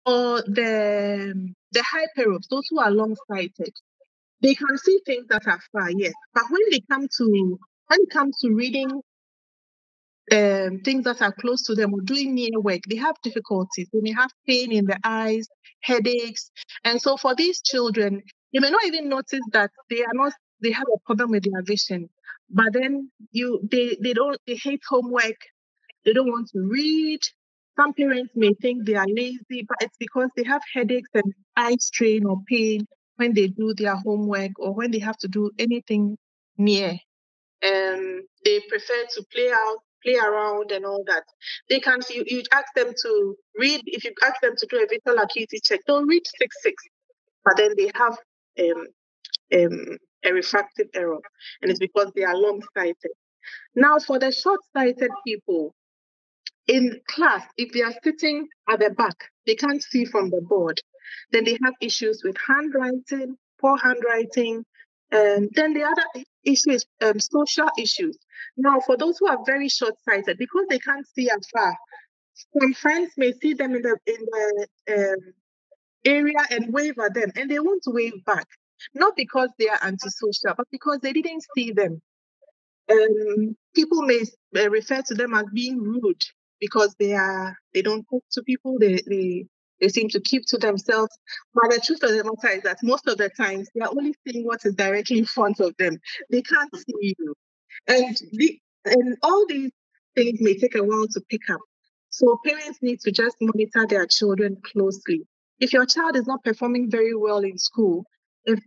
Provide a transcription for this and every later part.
or the hyperopes, those who are long-sighted, they can see things that are far, yes. But when it comes to reading things that are close to them or doing near work, they have difficulties. They may have pain in the eyes, headaches. And so for these children, you may not even notice that they have a problem with their vision. But then they hate homework, they don't want to read. Some parents may think they are lazy, but it's because they have headaches and eye strain or pain when they do their homework or when they have to do anything near. They prefer to play around and all that. They can see you ask them to read. If you ask them to do a visual acuity check, they'll read 6-6, but then they have a refractive error, and it's because they are long-sighted. Now, for the short-sighted people in class, if they are sitting at the back, they can't see from the board. Then they have issues with handwriting, poor handwriting. Then the other issue is social issues. Now, for those who are very short-sighted, because they can't see afar, some friends may see them in the area and wave at them, and they want to wave back, not because they are antisocial, but because they didn't see them. People may refer to them as being rude because they don't talk to people. They seem to keep to themselves. But the truth of the matter is that most of the times they are only seeing what is directly in front of them. They can't see you, and all these things may take a while to pick up. So parents need to just monitor their children closely. If your child is not performing very well in school, if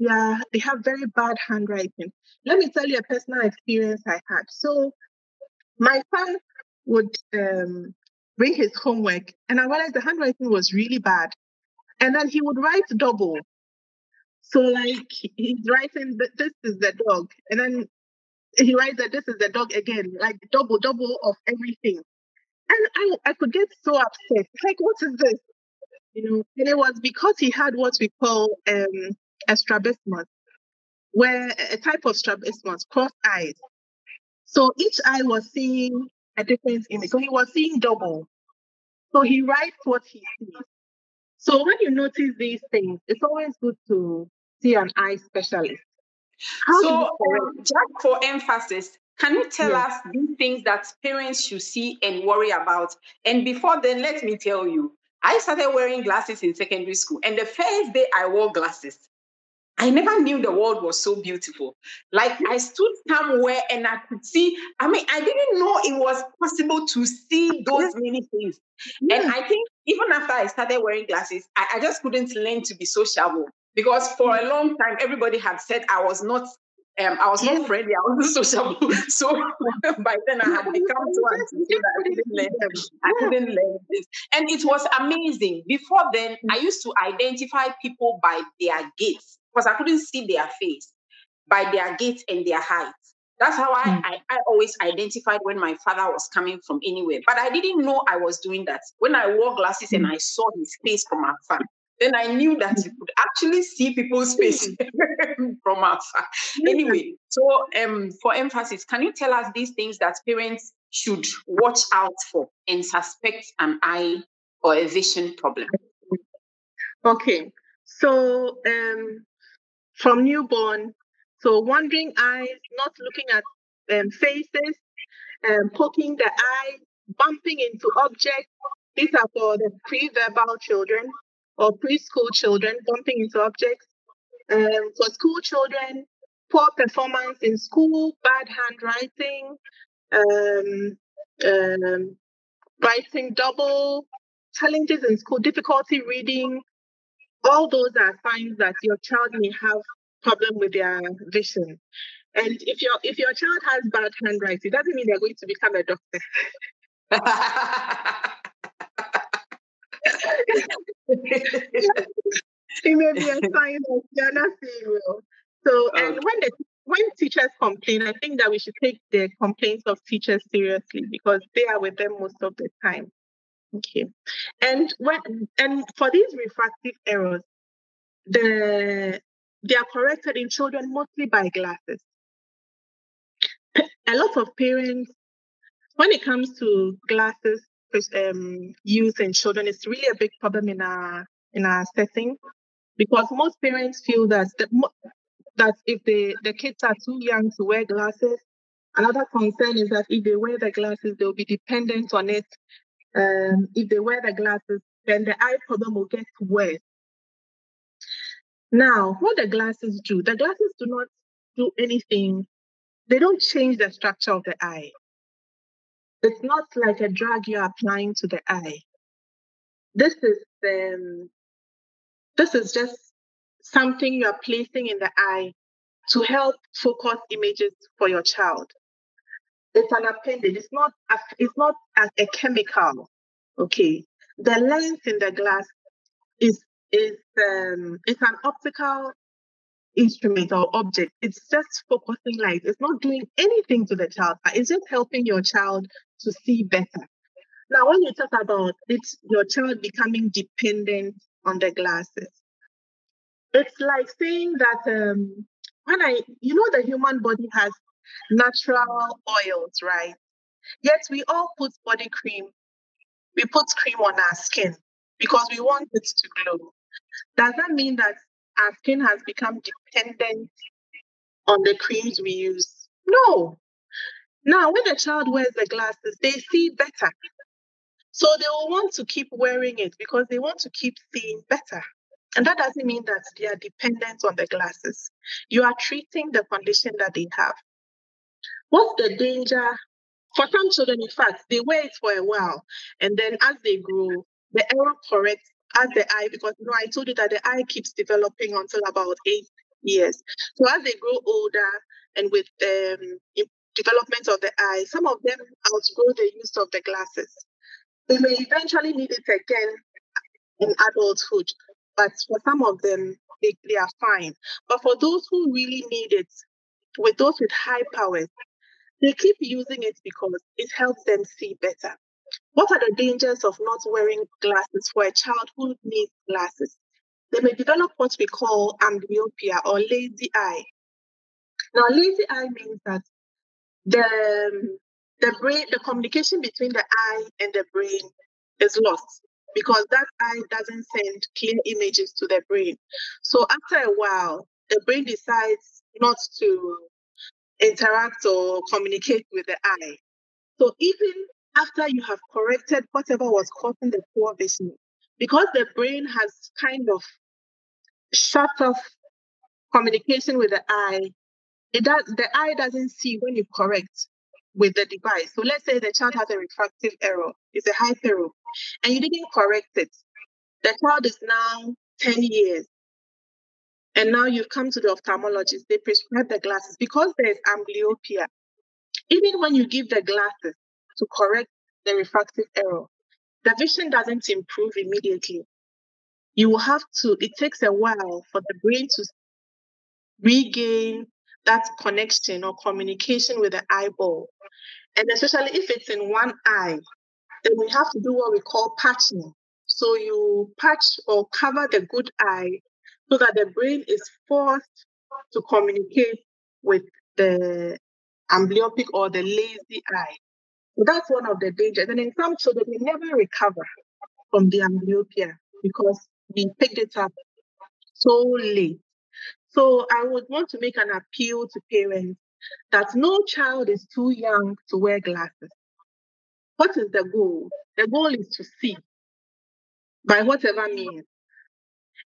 they have very bad handwriting, let me tell you a personal experience I had. So my son would bring his homework, and I realized the handwriting was really bad. And then he would write double. So like he's writing that this is the dog, and then he writes that this is the dog again, like double of everything. And I could get so upset. Like, what is this? And it was because he had what we call a strabismus, where a type of strabismus, cross eyes. So each eye was seeing a different image. So he was seeing double. So he writes what he sees. So when you notice these things, it's always good to see an eye specialist. Just for emphasis, can you tell us these things that parents should see and worry about? And before then, let me tell you, I started wearing glasses in secondary school. And the first day I wore glasses, I never knew the world was so beautiful. Like I stood somewhere and I could see, I didn't know it was possible to see those many things. And I think even after I started wearing glasses, I just couldn't learn to be sociable because for a long time, everybody had said I was not friendly, I wasn't sociable. So by then I had become so antisocial that I couldn't learn this. And it was amazing. Before then, I used to identify people by their gaits because I couldn't see their face, by their gait and their height. That's how I always identified when my father was coming from anywhere. But I didn't know I was doing that. When I wore glasses and I saw his face from afar, then I knew that you could actually see people's faces from afar. Anyway, so for emphasis, can you tell us these things that parents should watch out for and suspect an eye or a vision problem? Okay. So from newborn, so wandering eyes, not looking at faces, poking the eye, bumping into objects. These are for the pre-verbal children or preschool children, bumping into objects. For school children, poor performance in school, bad handwriting, writing double, challenges in school, difficulty reading. All those are signs that your child may have problem with their vision. And if your child has bad handwriting, it doesn't mean they're going to become a doctor. It may be a sign that they're not seeing well. So, and when teachers complain, I think that we should take the complaints of teachers seriously because they are with them most of the time. Okay. And for these refractive errors, they are corrected in children mostly by glasses. A lot of parents, when it comes to glasses, use in children is really a big problem in our setting, because most parents feel that that if the kids are too young to wear glasses, another concern is that if they wear the glasses, they'll be dependent on it. If they wear the glasses, then the eye problem will get worse. Now, what the glasses do, the glasses do not do anything. They don't change the structure of the eye. It's not like a drug you're applying to the eye. This is just something you are placing in the eye to help focus images for your child. It's an appendage. It's not a chemical. Okay. The lens in the glass is it's an optical instrument or object. It's just focusing light. It's not doing anything to the child. It's just helping your child to see better. Now, when you talk about your child becoming dependent on the glasses, it's like saying that the human body has natural oils, right? Yet we all put body cream. We put cream on our skin because we want it to glow. Does that mean that our skin has become dependent on the creams we use? No. Now, when the child wears the glasses, they see better. So they will want to keep wearing it because they want to keep seeing better. And that doesn't mean that they are dependent on the glasses. You are treating the condition that they have. What's the danger? For some children, in fact, they wear it for a while. And then as they grow, the error corrects as the eye, because I told you that the eye keeps developing until about 8 years. So as they grow older and with development of the eye, some of them outgrow the use of the glasses. They may eventually need it again in adulthood, but for some of them, they are fine. But for those who really need it, with those with high powers, they keep using it because it helps them see better. What are the dangers of not wearing glasses for a child who needs glasses? They may develop what we call amblyopia or lazy eye. Now, lazy eye means that the brain, the communication between the eye and the brain is lost because that eye doesn't send clear images to the brain. So after a while, the brain decides not to interact or communicate with the eye. So even after you have corrected whatever was causing the poor vision, because the brain has kind of shut off communication with the eye, the eye doesn't see when you correct with the device. So let's say the child has a refractive error, it's a hyperope, and you didn't correct it. The child is now 10 years. And now you've come to the ophthalmologist, they prescribe the glasses because there's amblyopia. Even when you give the glasses to correct the refractive error, the vision doesn't improve immediately. You will have to, it takes a while for the brain to regain that connection or communication with the eyeball. And especially if it's in one eye, then we have to do what we call patching. So you patch or cover the good eye so that the brain is forced to communicate with the amblyopic or the lazy eye. So that's one of the dangers. And in some children, they never recover from the amblyopia because we picked it up so late. So I would want to make an appeal to parents that no child is too young to wear glasses. What is the goal? The goal is to see by whatever means.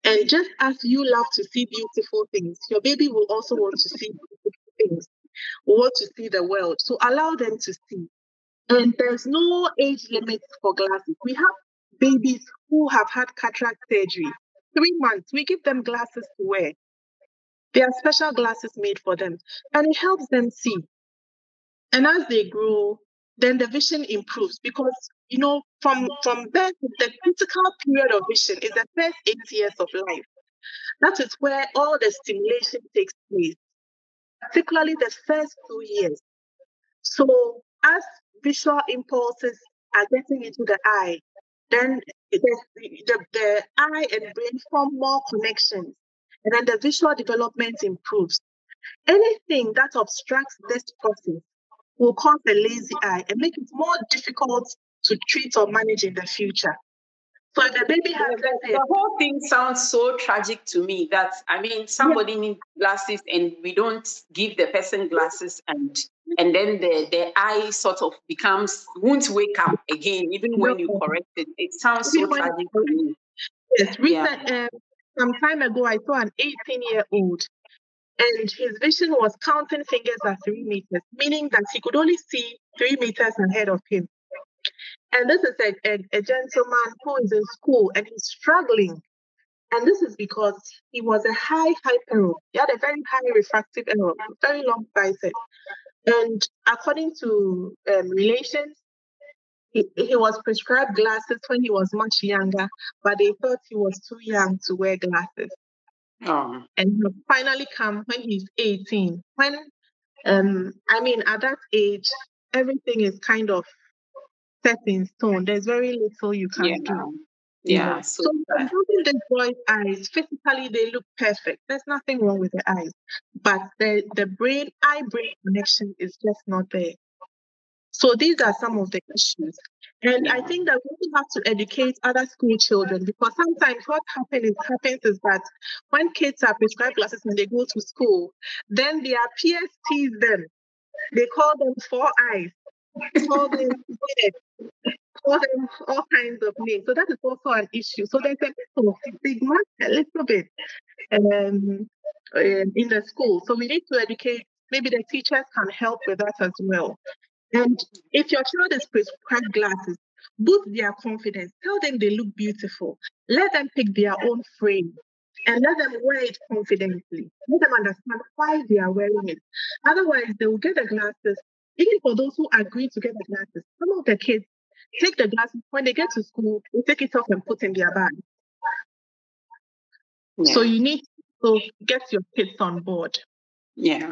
And just as you love to see beautiful things, your baby will also want to see beautiful things, will want to see the world. So allow them to see. And there's no age limit for glasses. We have babies who have had cataract surgery. 3 months, we give them glasses to wear. There are special glasses made for them, and it helps them see. And as they grow, then the vision improves because, from birth, the critical period of vision is the first 8 years of life. That is where all the stimulation takes place, particularly the first 2 years. So as visual impulses are getting into the eye, then the eye and brain form more connections, and then the visual development improves. Anything that obstructs this process will cause a lazy eye and make it more difficult to treat or manage in the future. So if the baby has the whole thing sounds so tragic to me that, I mean, somebody needs glasses and we don't give the person glasses, and then the eye sort of won't wake up again, even when you correct it. It sounds so tragic to me. Yes, some time ago, I saw an 18-year-old, and his vision was counting fingers at 3 meters, meaning that he could only see 3 meters ahead of him. And this is a gentleman who is in school and he's struggling. And this is because he was a high error. He had a very high refractive error, very long sighted. And according to relations, he was prescribed glasses when he was much younger, but they thought he was too young to wear glasses. Oh. And he finally come when he's 18. When, at that age, everything is kind of set in stone. There's very little you can do. Yeah. So improving the boy's eyes, physically they look perfect. There's nothing wrong with the eyes, but the eye-brain connection is just not there. So these are some of the issues. And I think that we have to educate other school children, because sometimes what happens is that when kids are prescribed glasses when they go to school, then their peers tease them. They call them four eyes, call them dead, call them all kinds of names. So that is also an issue. So there's a little stigma, a little bit in the school. So we need to educate. Maybe the teachers can help with that as well. And if your child is prescribed glasses, boost their confidence. Tell them they look beautiful. Let them pick their own frame and let them wear it confidently. Let them understand why they are wearing it. Otherwise, they will get the glasses. Even for those who agree to get the glasses, some of the kids take the glasses when they get to school, they take it off and put in their bag. Yeah. So you need to get your kids on board. Yeah.